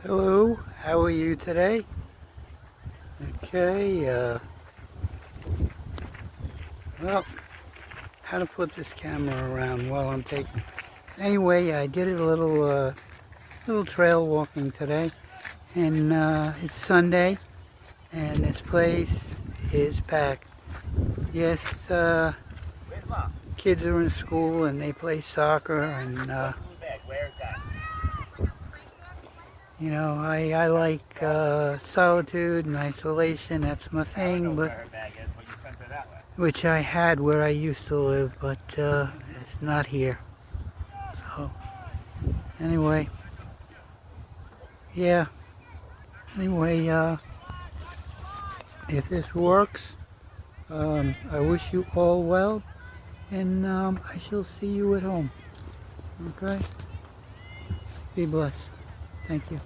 Hello, how are you today? Okay, well, how to put this camera around while I'm taking. Anyway, I did a little trail walking today, and it's Sunday, and this place is packed. Yes, kids are in school and they play soccer, and you know, I like solitude and isolation. That's my thing, but which I had where I used to live, but it's not here. So anyway, yeah. Anyway, if this works, I wish you all well, and I shall see you at home. Okay? Be blessed. Thank you.